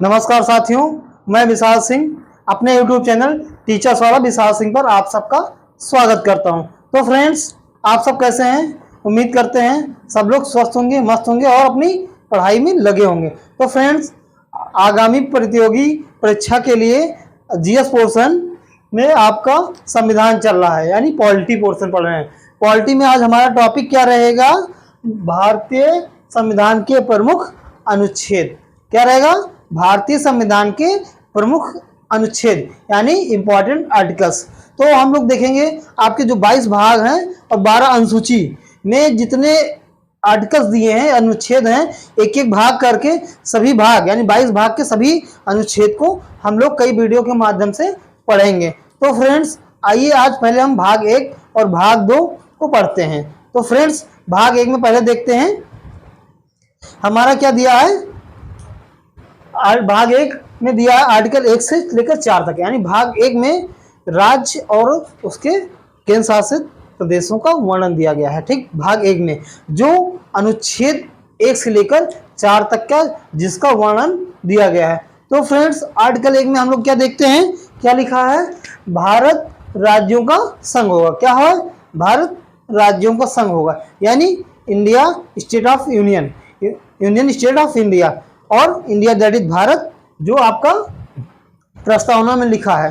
नमस्कार साथियों, मैं विशाल सिंह अपने YouTube चैनल टीचर्स वाला विशाल सिंह पर आप सबका स्वागत करता हूं। तो फ्रेंड्स, आप सब कैसे हैं? उम्मीद करते हैं सब लोग स्वस्थ होंगे, मस्त होंगे और अपनी पढ़ाई में लगे होंगे। तो फ्रेंड्स, आगामी प्रतियोगी परीक्षा के लिए जीएस पोर्शन में आपका संविधान चल रहा है, यानी पॉलिटी पोर्शन पढ़ रहे हैं। पॉलिटी में आज हमारा टॉपिक क्या रहेगा? भारतीय संविधान के प्रमुख अनुच्छेद। क्या रहेगा? भारतीय संविधान के प्रमुख अनुच्छेद यानी इंपॉर्टेंट आर्टिकल्स। तो हम लोग देखेंगे आपके जो 22 भाग हैं और 12 अनुसूची में जितने आर्टिकल्स दिए हैं, अनुच्छेद हैं, एक एक भाग करके सभी भाग यानी 22 भाग के सभी अनुच्छेद को हम लोग कई वीडियो के माध्यम से पढ़ेंगे। तो फ्रेंड्स, आइए आज पहले हम भाग 1 और भाग 2 को पढ़ते हैं। तो फ्रेंड्स, भाग 1 में पहले देखते हैं हमारा क्या दिया है। भाग 1 में दिया है आर्टिकल 1 से लेकर 4 तक, यानी भाग 1 में राज्य और उसके केंद्र शासित प्रदेशों का वर्णन दिया गया है। ठीक, भाग 1 में जो अनुच्छेद 1 से लेकर 4 तक का जिसका वर्णन दिया गया है। तो फ्रेंड्स, आर्टिकल 1 में हम लोग क्या देखते हैं, क्या लिखा है? भारत राज्यों का संघ होगा। क्या है? भारत राज्यों का संघ होगा, यानी India state of union, union state of India और इंडिया दैट इज भारत, जो आपका प्रस्तावना में लिखा है।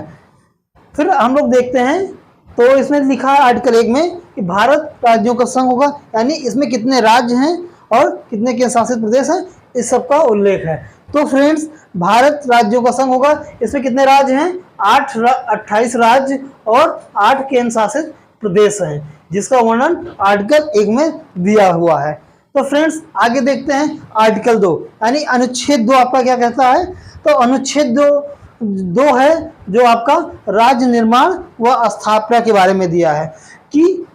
फिर हम लोग देखते हैं, तो इसमें लिखा है आर्टिकल 1 में कि भारत राज्यों का संघ होगा, यानी इसमें कितने राज्य हैं और कितने केंद्र शासित प्रदेश हैं, इस सब का उल्लेख है। तो फ्रेंड्स, भारत राज्यों का संघ होगा, इसमें कितने राज्य हैं? 28 राज्य और 8 केंद्र शासित प्रदेश हैं, जिसका वर्णन आर्टिकल 1 में दिया हुआ है। तो फ्रेंड्स, आगे देखते हैं आर्टिकल 2 यानी अनुच्छेद 2 आपका क्या कहता है। तो अनुच्छेद 2 है जो आपका राज्य निर्माण व स्थापना के बारे में दिया है कि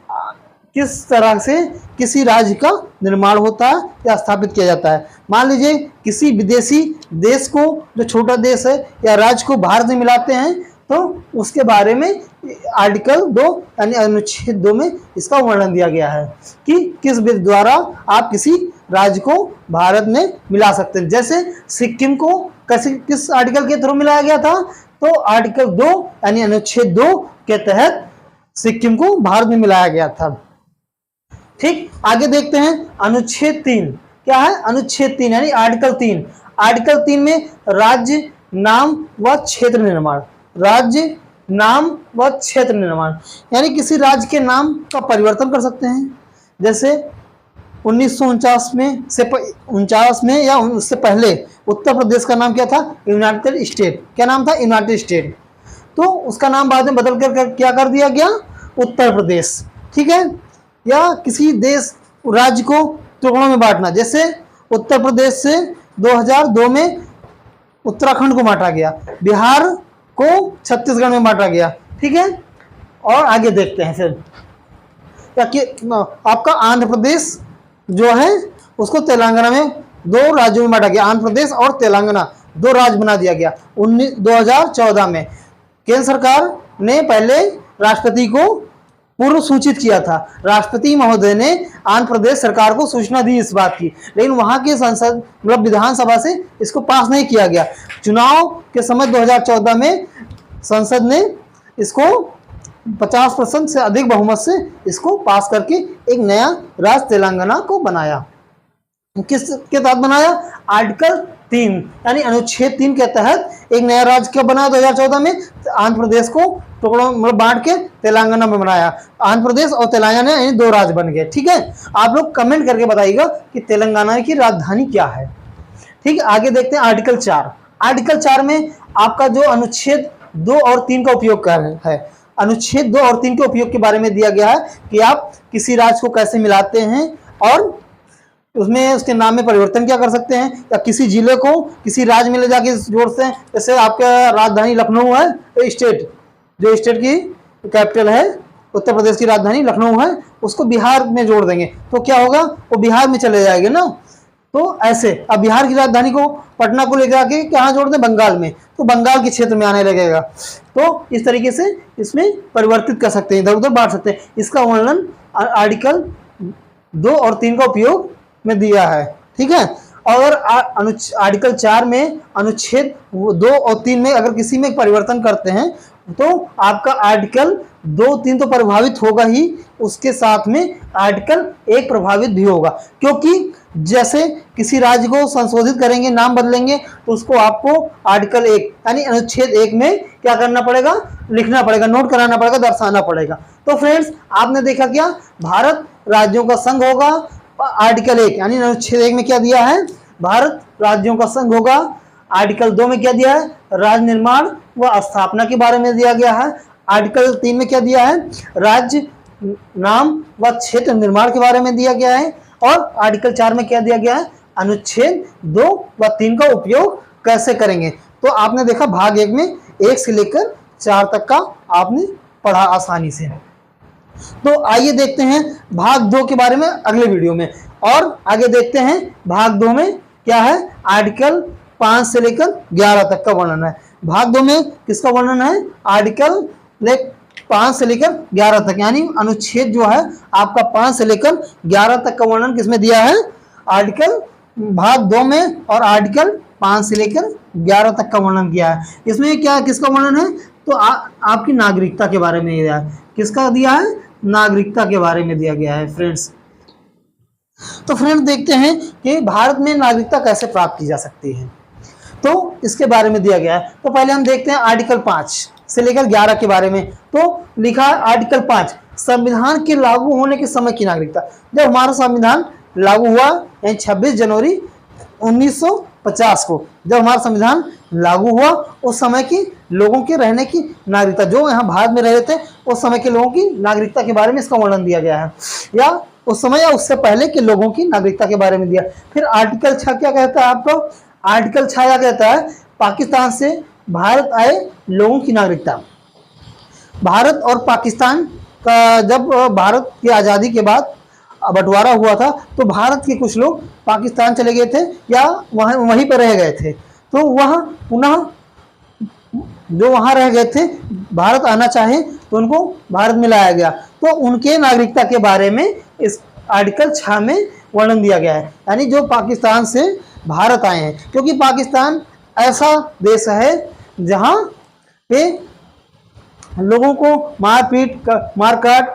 किस तरह से किसी राज्य का निर्माण होता है या स्थापित किया जाता है। मान लीजिए किसी विदेशी देश को, जो छोटा देश है या राज्य को भारत में मिलाते हैं, तो उसके बारे में आर्टिकल 2 यानी अनुच्छेद 2 में इसका वर्णन दिया गया है कि किस विधि द्वारा आप किसी राज्य को भारत में मिला सकते हैं। जैसे सिक्किम को किस आर्टिकल के थ्रू मिलाया गया था? तो आर्टिकल 2 यानी अनुच्छेद 2 के तहत सिक्किम को भारत में मिलाया गया था। ठीक, आगे देखते हैं अनुच्छेद 3। क्या है? अनुच्छेद 3 यानी आर्टिकल 3। आर्टिकल 3 में राज्य नाम व क्षेत्र निर्माण, राज्य नाम व क्षेत्र निर्माण, यानी किसी राज्य के नाम का परिवर्तन कर सकते हैं। जैसे 1949 में या उससे पहले उत्तर प्रदेश का नाम क्या था? United state. क्या नाम था? United state. तो उसका नाम बाद में बदल कर क्या कर दिया गया? उत्तर प्रदेश। ठीक है, या किसी देश राज्य को टुकड़ों में बांटना, जैसे उत्तर प्रदेश से 2002 में उत्तराखंड को बांटा गया, बिहार को छत्तीसगढ़ में बांटा गया। ठीक है, और आगे देखते हैं फिर आपका आंध्र प्रदेश जो है उसको तेलंगाना में 2 राज्यों में बांटा गया। आंध्र प्रदेश और तेलंगाना 2 राज्य बना दिया गया 2014 में। केंद्र सरकार ने पहले राष्ट्रपति को पूर्व सूचित किया था। राष्ट्रपति महोदय ने आंध्र प्रदेश सरकार को सूचना दी इस बात की, लेकिन वहां के संसद मतलब विधानसभा से इसको पास नहीं किया गया। चुनाव के समय 2014 में संसद ने इसको 50% से अधिक बहुमत से इसको पास करके एक नया राज्य तेलंगाना को बनाया। किसके तहत बनाया? आर्टिकल 3 यानी अनुच्छेद 3 के तहत एक नया राज्य क्यों बनाया 2014 में? आंध्र प्रदेश को टुकड़ों मतलब बांट के तेलंगाना में बनाया। आंध्र प्रदेश और तेलंगाना यानी 2 राज्य बन गए। ठीक है, आप लोग कमेंट करके बताइएगा कि तेलंगाना की राजधानी क्या है। ठीक है, आगे देखते हैं आर्टिकल 4। आर्टिकल 4 में आपका जो अनुच्छेद 2 और 3 का उपयोग कर रहे हैं, अनुच्छेद 2 और 3 के उपयोग के बारे में दिया गया है कि आप किसी राज्य को कैसे मिलाते हैं और उसमें उसके नाम में परिवर्तन क्या कर सकते हैं, या किसी जिले को किसी राज्य में ले जाके जोड़ते हैं। जैसे आपका राजधानी लखनऊ है, तो स्टेट जो स्टेट की कैपिटल है, उत्तर प्रदेश की राजधानी लखनऊ है, उसको बिहार में जोड़ देंगे तो क्या होगा? वो बिहार में चले जाएंगे ना। तो ऐसे अब बिहार की राजधानी को पटना को लेकर आके कहाँ जोड़ दें? बंगाल में, तो बंगाल के क्षेत्र में आने लगेगा। तो इस तरीके से इसमें परिवर्तित कर सकते हैं, इधर उधर बांट सकते हैं। इसका वर्णन आर्टिकल 2 और 3 का उपयोग में दिया है। ठीक है, और आर्टिकल 4 में अनुच्छेद 2 और 3 में अगर किसी में परिवर्तन करते हैं तो आपका आर्टिकल 2, 3 तो प्रभावित होगा ही, उसके साथ में आर्टिकल 1 प्रभावित भी होगा। क्योंकि जैसे किसी राज्य को संशोधित करेंगे, नाम बदलेंगे, तो उसको आपको आर्टिकल 1 यानी अनुच्छेद 1 में क्या करना पड़ेगा, लिखना पड़ेगा, नोट कराना पड़ेगा, दर्शाना पड़ेगा। तो फ्रेंड्स आपने देखा क्या, भारत राज्यों का संघ होगा, आर्टिकल 1 यानी अनुच्छेद 1 में क्या दिया है, भारत राज्यों का संघ होगा। आर्टिकल 2 में क्या दिया है, राज्य निर्माण व स्थापना के बारे में दिया गया है। आर्टिकल 3 में क्या दिया है, राज्य नाम व क्षेत्र निर्माण के बारे में दिया गया है। और आर्टिकल 4 में क्या दिया गया है, अनुच्छेद 2 व 3 का उपयोग कैसे करेंगे। तो आपने देखा भाग 1 में 1 से लेकर 4 तक का आपने पढ़ा आसानी से। तो आइए देखते हैं भाग 2 के बारे में अगले वीडियो में, और आगे देखते हैं भाग 2 में क्या है, आर्टिकल 5 से लेकर 11 तक का वर्णन है। भाग 2 में किसका वर्णन है, आर्टिकल 5 से लेकर 11 तक, यानी अनुच्छेद जो है आपका 5 से लेकर 11 तक का वर्णन किसमें दिया है, आर्टिकल भाग 2 में, और आर्टिकल 5 से लेकर 11 तक का वर्णन किया है। इसमें क्या किसका वर्णन है, तो आपकी नागरिकता के बारे में दिया है। किसका दिया है, नागरिकता के बारे में दिया गया है फ्रेंड्स। तो फ्रेंड्स देखते हैं कि भारत में नागरिकता कैसे प्राप्त की जा सकती है, तो इसके बारे में दिया गया है। तो पहले हम देखते हैं आर्टिकल 5 से लेकर 11 के बारे में। तो लिखा है आर्टिकल 5, संविधान के लागू होने के समय की नागरिकता। जब हमारा संविधान लागू हुआ यानी 26 जनवरी 1950 को जब हमारा संविधान लागू हुआ, उस समय की लोगों के रहने की नागरिकता, जो यहाँ भारत में रहे थे उस समय के लोगों की नागरिकता के बारे में इसका वर्णन दिया गया है, या उस समय या उससे पहले के लोगों की नागरिकता के बारे में दिया। फिर आर्टिकल 6 क्या कहता है आपको, आर्टिकल 6 क्या कहता है, पाकिस्तान से भारत आए लोगों की नागरिकता। भारत और पाकिस्तान का जब भारत की आज़ादी के बाद बंटवारा हुआ था, तो भारत के कुछ लोग पाकिस्तान चले गए थे या वहीं पर रह गए थे, तो वह पुनः जो वहाँ रह गए थे भारत आना चाहे तो उनको भारत में लाया गया। तो उनके नागरिकता के बारे में इस आर्टिकल 6 में वर्णन दिया गया है, यानी जो पाकिस्तान से भारत आए हैं। क्योंकि पाकिस्तान ऐसा देश है जहाँ पे लोगों को मारपीट मारकाट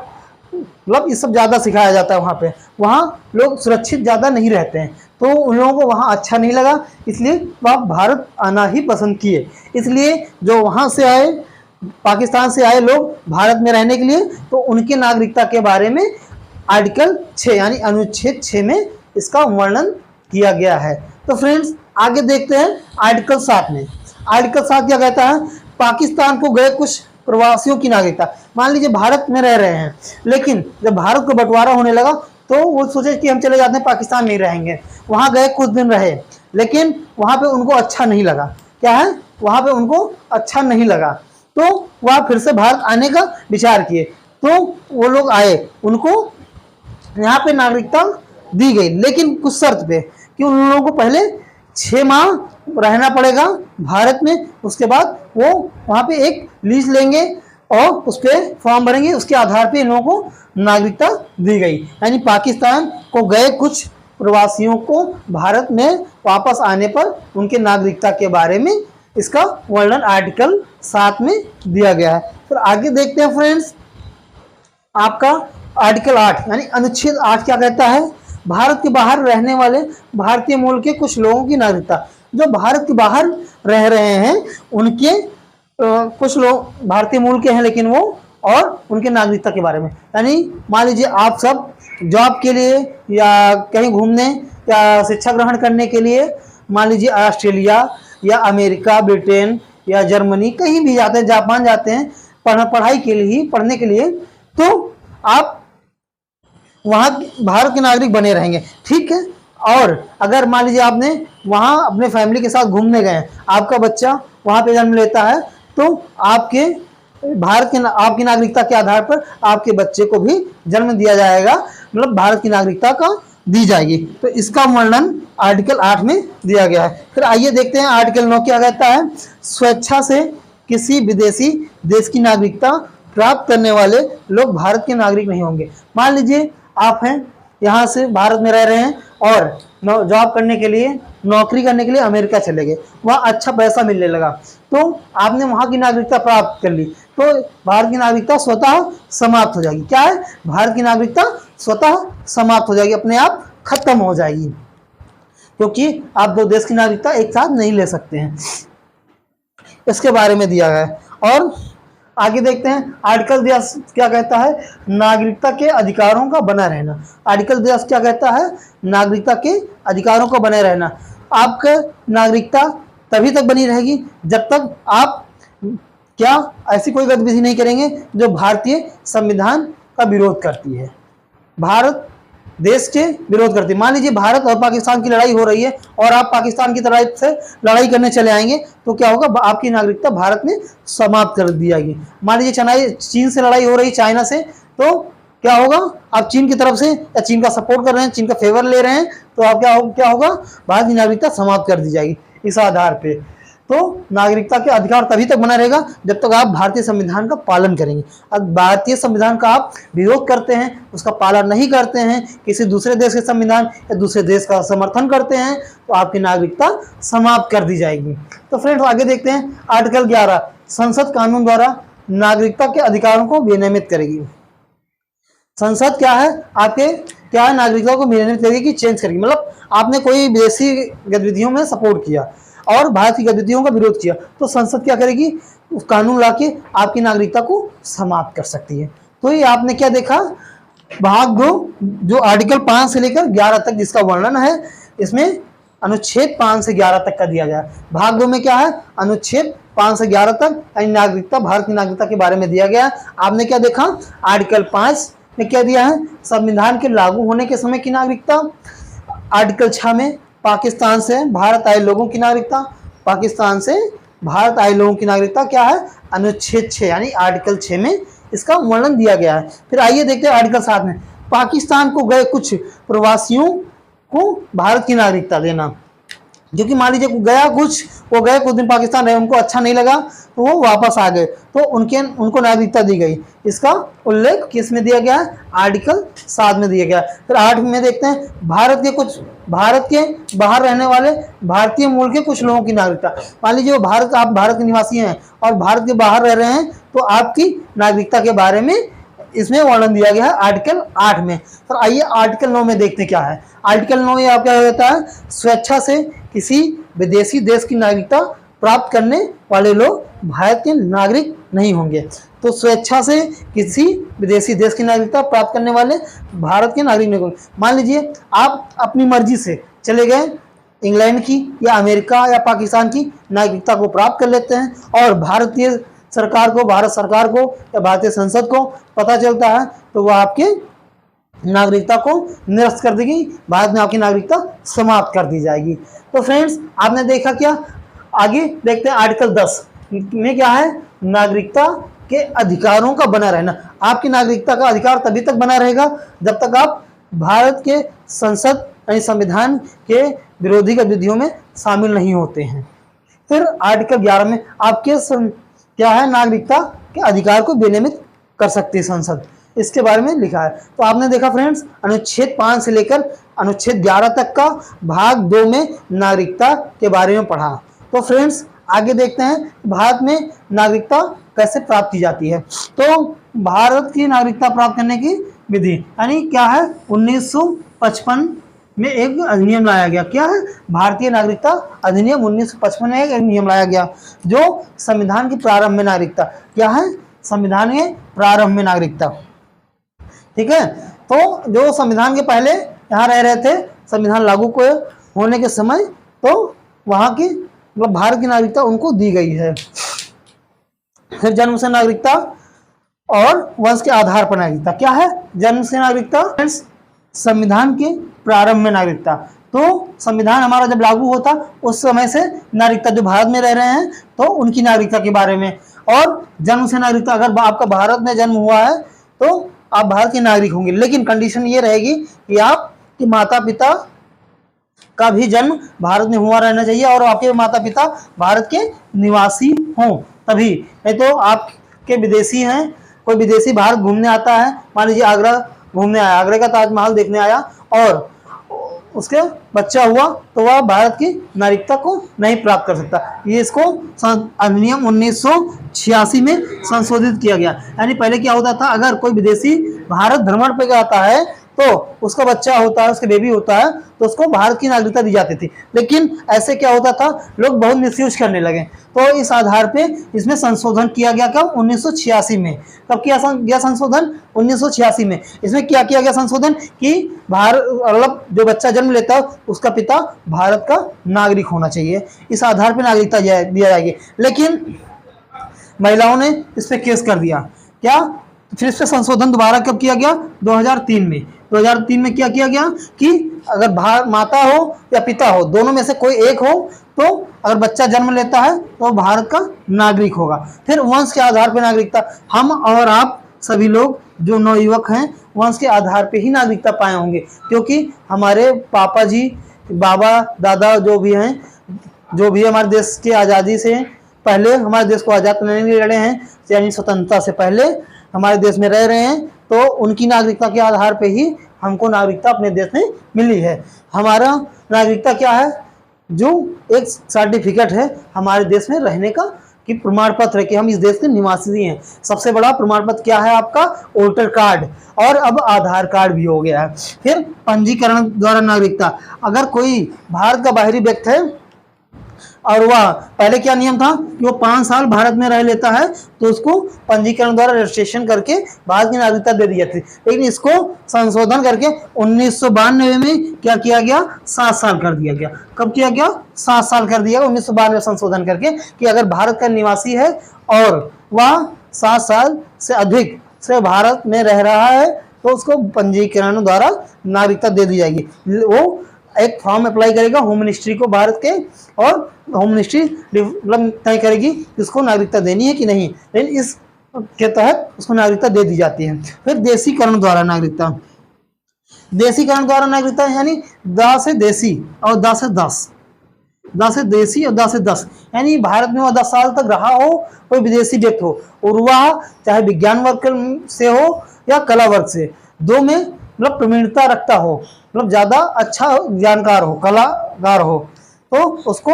मतलब ये सब ज़्यादा सिखाया जाता है। वहाँ लोग सुरक्षित ज़्यादा नहीं रहते हैं, तो उन लोगों को वहाँ अच्छा नहीं लगा, इसलिए वह भारत आना ही पसंद किए। इसलिए जो वहाँ से आए, पाकिस्तान से आए लोग भारत में रहने के लिए, तो उनके नागरिकता के बारे में आर्टिकल 6 यानी अनुच्छेद 6 में इसका वर्णन किया गया है। तो फ्रेंड्स आगे देखते हैं आर्टिकल 7 में। आर्टिकल 7 क्या कहता है, पाकिस्तान को गए कुछ प्रवासियों की नागरिकता। मान लीजिए भारत में रह रहे हैं, लेकिन जब भारत को बंटवारा होने लगा तो वो सोचे कि हम चले जाते हैं पाकिस्तान में ही रहेंगे। वहाँ गए, कुछ दिन रहे, लेकिन वहाँ पे उनको अच्छा नहीं लगा। क्या है, वहाँ पे उनको अच्छा नहीं लगा, तो वह फिर से भारत आने का विचार किए। तो वो लोग आए, उनको यहाँ पे नागरिकता दी गई, लेकिन कुछ शर्त पे कि उन लोगों को पहले 6 माह रहना पड़ेगा भारत में। उसके बाद वो वहाँ पे एक लीज लेंगे और उस पर फॉर्म भरेंगे, उसके आधार पे इन लोगों को नागरिकता दी गई। यानी पाकिस्तान को गए कुछ प्रवासियों को भारत में वापस आने पर उनके नागरिकता के बारे में इसका वर्णन आर्टिकल 7 में दिया गया है। फिर आगे देखते हैं फ्रेंड्स, आपका आर्टिकल 8 यानी अनुच्छेद 8 क्या कहता है, भारत के बाहर रहने वाले भारतीय मूल के कुछ लोगों की नागरिकता। जो भारत के बाहर रह रहे हैं उनके कुछ लोग भारतीय मूल के हैं, लेकिन वो और उनके नागरिकता के बारे में। यानी मान लीजिए आप सब जॉब के लिए या कहीं घूमने या शिक्षा ग्रहण करने के लिए मान लीजिए ऑस्ट्रेलिया या अमेरिका, ब्रिटेन या जर्मनी कहीं भी जाते हैं, जापान जाते हैं पढ़ाई के लिए, पढ़ने के लिए, तो आप वहाँ भारत के नागरिक बने रहेंगे, ठीक है। और अगर मान लीजिए आपने वहाँ अपने फैमिली के साथ घूमने गए, आपका बच्चा वहाँ पे जन्म लेता है, तो आपके भारत के आपकी नागरिकता के आधार पर आपके बच्चे को भी जन्म दिया जाएगा, मतलब भारत की नागरिकता का दी जाएगी। तो इसका वर्णन आर्टिकल 8 में दिया गया है। फिर आइए देखते हैं आर्टिकल 9 क्या कहता है, स्वेच्छा से किसी विदेशी देश की नागरिकता प्राप्त करने वाले लोग भारत के नागरिक नहीं होंगे। मान लीजिए आप हैं यहाँ से भारत में रह रहे हैं और जॉब करने के लिए, नौकरी करने के लिए अमेरिका चले गए, वहाँ अच्छा पैसा मिलने लगा, तो आपने वहाँ की नागरिकता प्राप्त कर ली, तो भारत की नागरिकता स्वतः समाप्त हो जाएगी। क्या है? भारत की नागरिकता स्वतः समाप्त हो जाएगी, अपने आप खत्म हो जाएगी, क्योंकि आप दो देश की नागरिकता एक साथ नहीं ले सकते हैं। इसके बारे में दिया गया है। और आगे देखते हैं आर्टिकल 10 क्या कहता है? नागरिकता के अधिकारों का बना रहना। आर्टिकल 10 क्या कहता है? नागरिकता के अधिकारों का बने रहना। आपका नागरिकता तभी तक बनी रहेगी जब तक आप क्या ऐसी कोई गतिविधि नहीं करेंगे जो भारतीय संविधान का विरोध करती है, भारत देश के विरोध करती है। मान लीजिए भारत और पाकिस्तान की लड़ाई हो रही है और आप पाकिस्तान की तरफ से लड़ाई करने चले आएंगे, तो क्या होगा? आपकी नागरिकता भारत में समाप्त कर दी जाएगी। मान लीजिए चीन से लड़ाई हो रही है, चाइना से, तो क्या होगा? आप चीन की तरफ से या चीन का सपोर्ट कर रहे हैं, चीन का फेवर ले रहे हैं, तो आप क्या होगा? भारत की नागरिकता समाप्त कर दी जाएगी इस आधार पे। तो नागरिकता के अधिकार तभी तक बना रहेगा जब तक आप भारतीय संविधान का पालन करेंगे। अब भारतीय संविधान का आप विरोध करते हैं, उसका पालन नहीं करते हैं, किसी दूसरे देश के संविधान या दूसरे देश का समर्थन करते हैं, तो आपकी नागरिकता समाप्त कर दी जाएगी। तो फ्रेंड्स आगे देखते हैं आर्टिकल 11, संसद कानून द्वारा नागरिकता के अधिकारों को विनियमित करेगी। संसद क्या है? आपके क्या है? नागरिकता को विनियमित करेगी, चेंज करेगी। मतलब आपने कोई विदेशी गतिविधियों में सपोर्ट किया और भारत की गतिविधियों का विरोध किया, तो संसद क्या करेगी? कानून लाके आपकी नागरिकता को समाप्त कर सकती है। तो ये आपने क्या देखा? भाग 2 जो आर्टिकल 5 से लेकर 11 तक जिसका वर्णन है, इसमें अनुच्छेद 5 से 11 तक का दिया गया। भाग 2 में क्या है? अनुच्छेद 5 से 11 तक नागरिकता, भारत की नागरिकता के बारे में दिया गया। आपने क्या देखा? आर्टिकल 5 में क्या दिया है? संविधान के लागू होने के समय की नागरिकता। आर्टिकल 6 में पाकिस्तान से भारत आए लोगों की नागरिकता। पाकिस्तान से भारत आए लोगों की नागरिकता क्या है? अनुच्छेद 6 यानी आर्टिकल 6 में इसका वर्णन दिया गया है। फिर आइए देखते हैं आर्टिकल 7 में पाकिस्तान को गए कुछ प्रवासियों को भारत की नागरिकता देना। जो कि मान लीजिए वो गए कुछ दिन पाकिस्तान रहे, उनको अच्छा नहीं लगा तो वो वापस आ गए, तो उनको नागरिकता दी गई। इसका उल्लेख किस में दिया गया है? आर्टिकल 7 में दिया गया। फिर 8 में देखते हैं भारत के बाहर रहने वाले भारतीय मूल के कुछ लोगों की नागरिकता। मान लीजिए आप भारत के निवासी हैं और भारत के बाहर रह रहे हैं, तो आपकी नागरिकता के बारे में इसमें वर्णन दिया गया है आर्टिकल 8 में। तो आइए आर्टिकल 9 में देखते क्या है। आर्टिकल 9 ये आप क्या होता है? स्वेच्छा से किसी विदेशी देश की नागरिकता प्राप्त करने वाले लोग भारत के नागरिक नहीं होंगे। तो स्वेच्छा से किसी विदेशी देश की नागरिकता प्राप्त करने वाले भारत के नागरिक नहीं होंगे। मान लीजिए आप अपनी मर्जी से चले गए इंग्लैंड की या अमेरिका या पाकिस्तान की नागरिकता को प्राप्त कर लेते हैं और भारत सरकार को या भारतीय संसद को पता चलता है, तो वह आपके नागरिकता को निरस्त कर देगी, भारत में आपकी नागरिकता समाप्त कर दी जाएगी। तो फ्रेंड्स आपने देखा क्या? आगे देखते हैं आर्टिकल 10 में क्या है? नागरिकता के अधिकारों का बना रहना। आपकी नागरिकता का अधिकार तभी तक बना रहेगा जब तक आप भारत के संसद यानी संविधान के विरोधी गतिविधियों में शामिल नहीं होते हैं। फिर आर्टिकल 11 में आपके क्या है? नागरिकता के अधिकार को विनियमित कर सकती है संसद, इसके बारे में लिखा है। तो आपने देखा फ्रेंड्स अनुच्छेद 5 से लेकर अनुच्छेद 11 तक का भाग 2 में नागरिकता के बारे में पढ़ा। तो फ्रेंड्स आगे देखते हैं भारत में नागरिकता कैसे प्राप्त की जाती है। तो भारत की नागरिकता प्राप्त करने की विधि यानी क्या है? 1955 में एक अधिनियम लाया गया। क्या है? भारतीय नागरिकता अधिनियम 1955 में एक नियम लाया गया जो संविधान की प्रारंभ में नागरिकता। क्या है? संविधान के प्रारंभ में नागरिकता। ठीक है, तो जो संविधान के पहले यहाँ रह रहे थे, संविधान लागू को होने के समय, तो वहाँ की मतलब भारत की नागरिकता उनको दी गई है। फिर जन्म से नागरिकता और वंश के आधार पर नागरिकता। क्या है? जन्म से नागरिकता, संविधान के प्रारंभ में नागरिकता। तो संविधान हमारा जब लागू होता उस समय से नागरिकता जो भारत में रह रहे हैं तो उनकी नागरिकता के बारे में। और जन्म से नागरिकता, अगर आपका भारत में जन्म हुआ है तो आप भारत के नागरिक होंगे, लेकिन कंडीशन ये रहेगी कि आपके माता पिता का भी जन्म भारत में हुआ रहना चाहिए और आपके माता पिता भारत के निवासी हों तभी। नहीं तो आपके विदेशी हैं, कोई विदेशी भारत घूमने आता है, मान लीजिए आगरा घूमने आया, आगरे का ताजमहल देखने आया और उसके बच्चा हुआ तो वह भारत की नागरिकता को नहीं प्राप्त कर सकता। ये इसको अधिनियम 1986 में संशोधित किया गया। यानी पहले क्या होता था, अगर कोई विदेशी भारत भ्रमण पे आता है तो उसका बच्चा होता है, उसके बेबी होता है, तो उसको भारत की नागरिकता दी जाती थी। लेकिन ऐसे क्या होता था, लोग बहुत मिसयूज करने लगे, तो इस आधार पे इसमें संशोधन किया गया। कब? 1986 में। कब किया गया संशोधन? 1986 में। इसमें क्या किया गया संशोधन कि भारत, मतलब जो बच्चा जन्म लेता है उसका पिता भारत का नागरिक होना चाहिए, इस आधार पर नागरिकता दिया जाएगी। लेकिन महिलाओं ने इस पर केस कर दिया। क्या? फिर इस पर संशोधन दोबारा कब किया गया? 2003 में। 2003 में क्या किया गया कि अगर माता हो या पिता हो, दोनों में से कोई एक हो, तो अगर बच्चा जन्म लेता है तो भारत का नागरिक होगा। फिर वंश के आधार पर नागरिकता, हम और आप सभी लोग जो नवयुवक हैं वंश के आधार पे ही नागरिकता पाए होंगे, क्योंकि हमारे पापा जी, बाबा, दादा जो भी हैं, जो भी हमारे देश की आज़ादी से पहले हमारे देश को आज़ाद करने के लिए लड़े हैं, यानी स्वतंत्रता से पहले हमारे देश में रह रहे हैं, तो उनकी नागरिकता के आधार पे ही हमको नागरिकता अपने देश में मिली है। हमारा नागरिकता क्या है? जो एक सर्टिफिकेट है हमारे देश में रहने का, कि प्रमाण पत्र है कि हम इस देश के निवासी हैं। सबसे बड़ा प्रमाण पत्र क्या है आपका? वोटर कार्ड, और अब आधार कार्ड भी हो गया है। फिर पंजीकरण द्वारा नागरिकता, अगर कोई भारत का बाहरी व्यक्ति है और वह, पहले क्या नियम था कि वो 5 साल भारत में रह लेता है तो उसको पंजीकरण द्वारा रजिस्ट्रेशन करके भारत की नागरिकता दे दी जाती है। लेकिन इसको संशोधन करके 1992 में क्या किया गया? 7 साल कर दिया गया। कब किया गया? 7 साल कर दिया 1992 में संशोधन करके, कि अगर भारत का निवासी है और वह 7 साल से अधिक से भारत में रह रहा है तो उसको पंजीकरण द्वारा नागरिकता दे दी जाएगी। वो एक फॉर्म अप्लाई करेगा होम मिनिस्ट्री को भारत के, और होम मिनिस्ट्री तय करेगी कि उसको नागरिकता देनी है कि नहीं, लेकिन इस के तहत उसको नागरिकता दे दी जाती है। फिर देशीकरण द्वारा नागरिकता, देशीकरण द्वारा नागरिकता यानी द से देसी और द से 10, द से देसी और द से 10, यानी भारत में वह 10 साल तक रहा हो, कोई विदेशी व्यक्ति हो, और वह चाहे विज्ञान वर्ग से हो या कला वर्ग से, दो में मतलब प्रवीणता रखता हो, मतलब ज्यादा अच्छा जानकार हो, कलाकार हो, तो उसको,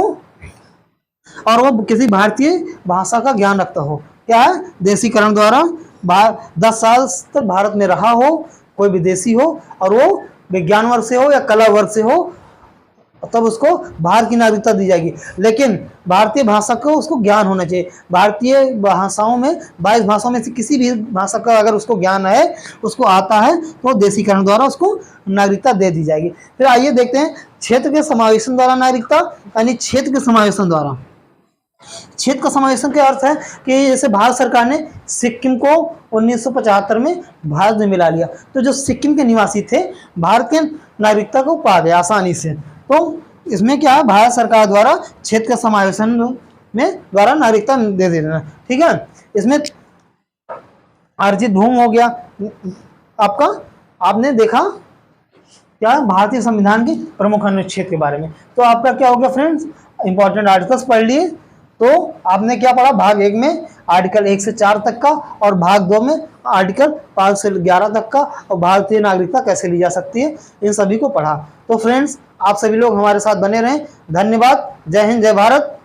और वो किसी भारतीय भाषा का ज्ञान रखता हो। क्या है? देशीकरण द्वारा 10 साल तक भारत में रहा हो, कोई विदेशी हो, और वो विज्ञान वर्ग से हो या कला वर्ग से हो, तब उसको भारत की नागरिकता दी जाएगी। लेकिन भारतीय भाषा को उसको ज्ञान होना चाहिए। भारतीय भाषाओं में 22 भाषाओं में से किसी भी भाषा का अगर उसको ज्ञान है, उसको आता है, तो देशीकरण द्वारा उसको नागरिकता दे दी जाएगी। फिर आइए देखते हैं क्षेत्र के समावेशन द्वारा नागरिकता, यानी क्षेत्र के समावेशन द्वारा। क्षेत्र का समावेशन का अर्थ है कि जैसे भारत सरकार ने सिक्किम को 1975 में भारत में मिला लिया, तो जो सिक्किम के निवासी थे भारत के नागरिकता को पा गए आसानी से। तो इसमें क्या है? भारत सरकार द्वारा क्षेत्र का समावेशन में द्वारा नागरिकता दे देना। ठीक है, इसमें अर्जित भूमि हो गया आपका, आपने देखा क्या? भारतीय संविधान के प्रमुख अनुच्छेद के बारे में। तो आपका क्या हो गया फ्रेंड्स? इंपॉर्टेंट आर्टिकल्स पढ़ लिए। तो आपने क्या पढ़ा? भाग 1 में आर्टिकल 1 से 4 तक का, और भाग 2 में आर्टिकल 5 से 11 तक का, और भारतीय नागरिकता कैसे ली जा सकती है, इन सभी को पढ़ा। तो फ्रेंड्स, आप सभी लोग हमारे साथ बने रहें। धन्यवाद। जय हिंद, जय भारत।